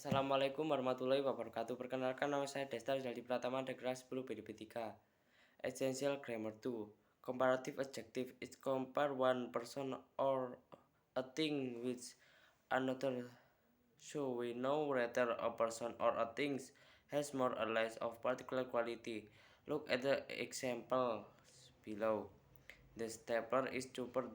Assalamualaikum warahmatullahi wabarakatuh. Perkenalkan, nama saya Desta Rizaldi Pratama dari kelas 10 BDP3. Essential Grammar 2. Comparative adjective is compare one person or a thing with another, so we know whether a person or a thing has more or less of particular quality. Look at the examples below. The stapler is cheaper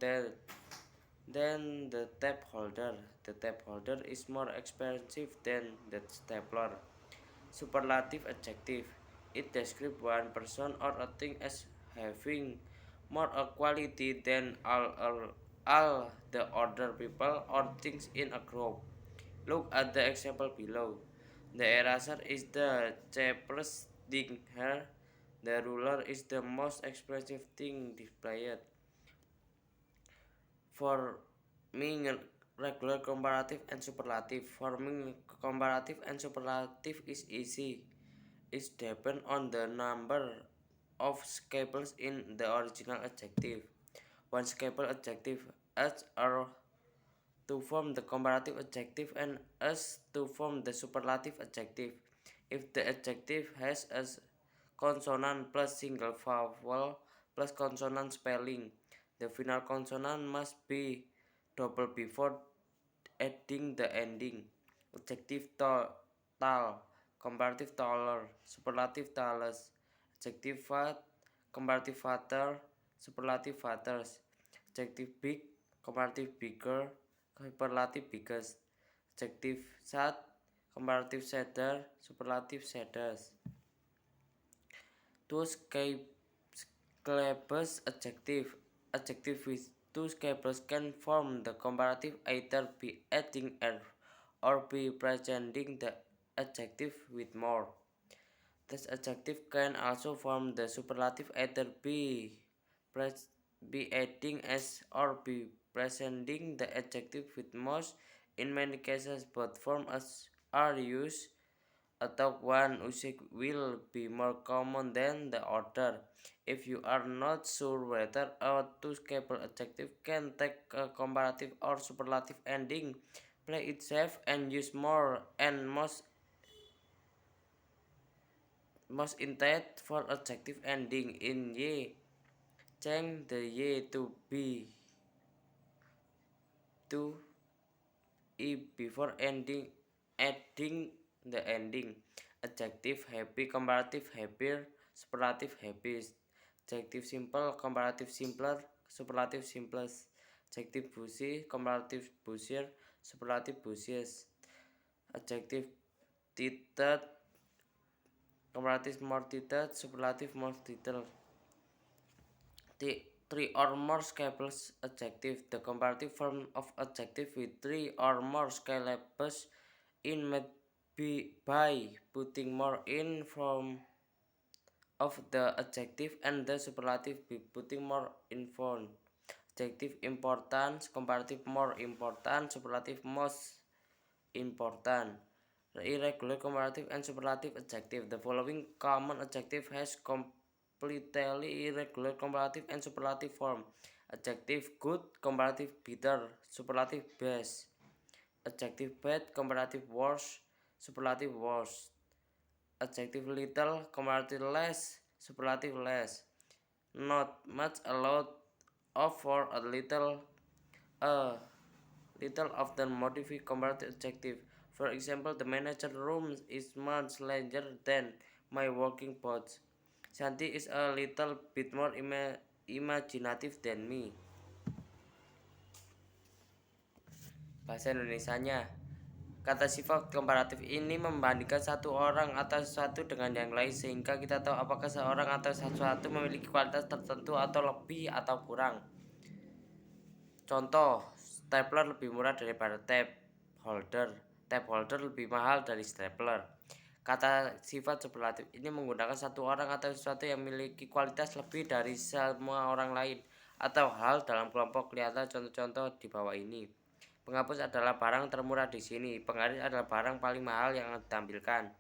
than the tape holder. The tape holder is more expensive than the stapler. Superlative adjective. It describes one person or a thing as having more a quality than all the other people or things in a group. Look at the example below. The eraser is the cheapest thing here. The ruler is the most expensive thing displayed. Forming regular comparative and superlative. Forming comparative and superlative is easy. It depends on the number of scapes in the original adjective. One scaple adjective adds or to form the comparative adjective and as to form the superlative adjective. If the adjective has a consonant plus single vowel plus consonant spelling, the final consonant must be double before adding the ending. Adjective tall, comparative taller, superlative tallest. Adjective fat, comparative fatter, superlative fattest. Adjective big, comparative bigger, superlative biggest. Adjective sad, comparative sadder, superlative saddest. Two scalable adjective. Adjective with two scalable can form the comparative either by adding "er" or by presenting the adjective with more. This adjective can also form the superlative either by adding "s" or by presenting the adjective with most. In many cases, both forms are used. Atau one usage will be more common than the other. If you are not sure whether a two-scalable adjective can take a comparative or superlative ending, play it safe and use more and most instead for adjective ending in y. Change the y to b to e before adding the ending. Adjective happy, comparative happier, superlative happiest. Adjective simple, comparative simpler, superlative simplest. Adjective busy, comparative busier, superlative busiest. Adjective detailed, comparative more detailed, superlative more detailed. Three or more scalable adjective. The comparative form of adjective with three or more scalables in made by putting more in form of the adjective and the superlative by putting more in front. Adjective important, comparative more important, superlative most important. Irregular comparative and superlative adjective. The following common adjective has completely irregular comparative and superlative form. Adjective good, comparative better, superlative best. Adjective bad, comparative worse, superlative worst. Adjective little, comparative less, superlative less. Not much, a lot of, for a little often modify comparative adjective. For example, the manager room is much larger than my working box. Santi is a little bit more imaginative than me. Bahasa Indonesianya. Kata sifat komparatif ini membandingkan satu orang atau sesuatu dengan yang lain sehingga kita tahu apakah seorang atau sesuatu memiliki kualitas tertentu atau lebih atau kurang. Contoh, stapler lebih murah daripada tape holder. Tape holder lebih mahal dari stapler. Kata sifat superlatif ini menggunakan satu orang atau sesuatu yang memiliki kualitas lebih dari semua orang lain atau hal dalam kelompok. Lihatlah contoh-contoh di bawah ini. Penghapus adalah barang termurah di sini. Penggaris adalah barang paling mahal yang ditampilkan.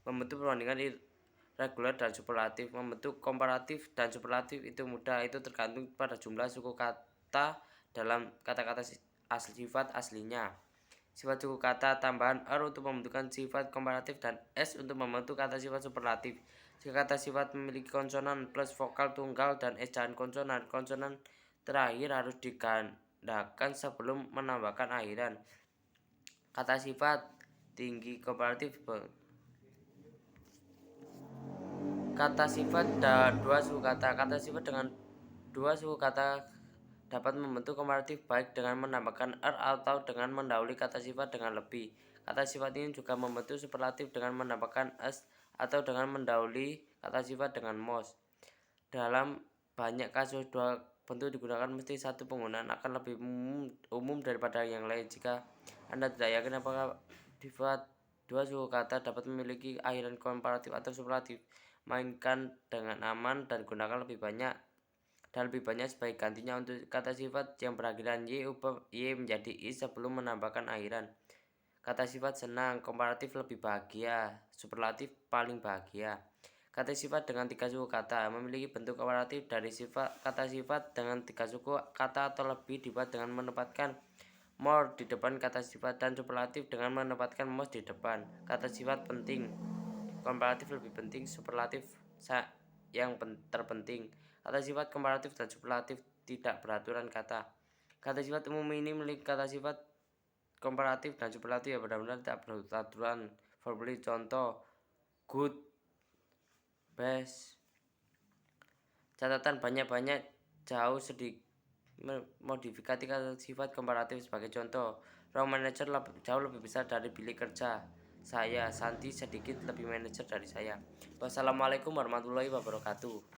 Membentuk perbandingan irregular dan superlatif. Membentuk komparatif dan superlatif itu mudah. Itu tergantung pada jumlah suku kata dalam kata-kata sifat aslinya. sifat suku kata tambahan er untuk membentukkan sifat komparatif dan s untuk membentuk kata sifat superlatif. Jika kata sifat memiliki konsonan plus vokal tunggal dan s dan konsonan, konsonan terakhir harus digandakan sebelum menambahkan akhiran. Kata sifat tinggi komparatif. Kata sifat dan dua suku kata. Kata sifat dengan dua suku kata dapat membentuk komparatif baik dengan menambahkan er atau dengan mendahului kata sifat dengan lebih. Kata sifat ini juga membentuk superlatif dengan menambahkan s atau dengan mendahului kata sifat dengan mos. Dalam banyak kasus dua bentuk digunakan, mesti satu penggunaan akan lebih umum daripada yang lain. Jika Anda tidak yakin apakah sifat dua suku kata dapat memiliki akhiran komparatif atau superlatif, mainkan dengan aman dan gunakan lebih banyak sebagai gantinya untuk kata sifat yang berakhiran y ubah y menjadi i sebelum menambahkan akhiran. Kata sifat senang, komparatif lebih bahagia, superlatif paling bahagia. Kata sifat dengan tiga suku kata memiliki bentuk komparatif dari kata sifat dengan tiga suku kata atau lebih dibuat dengan menempatkan more di depan kata sifat, dan superlatif dengan menempatkan mos di depan. Kata sifat penting, komparatif lebih penting, superlatif yang terpenting. Kata sifat komparatif dan superlatif tidak beraturan kata. Kata sifat umum ini memiliki kata sifat komparatif dan superlatif yang benar-benar tidak beraturan. Verbally, contoh good, best. Catatan banyak jauh sedikit modifikasi kata sifat komparatif sebagai contoh. Ruang manajer jauh lebih besar dari bilik kerja saya. Santi sedikit lebih manajer dari saya. Wassalamualaikum warahmatullahi wabarakatuh.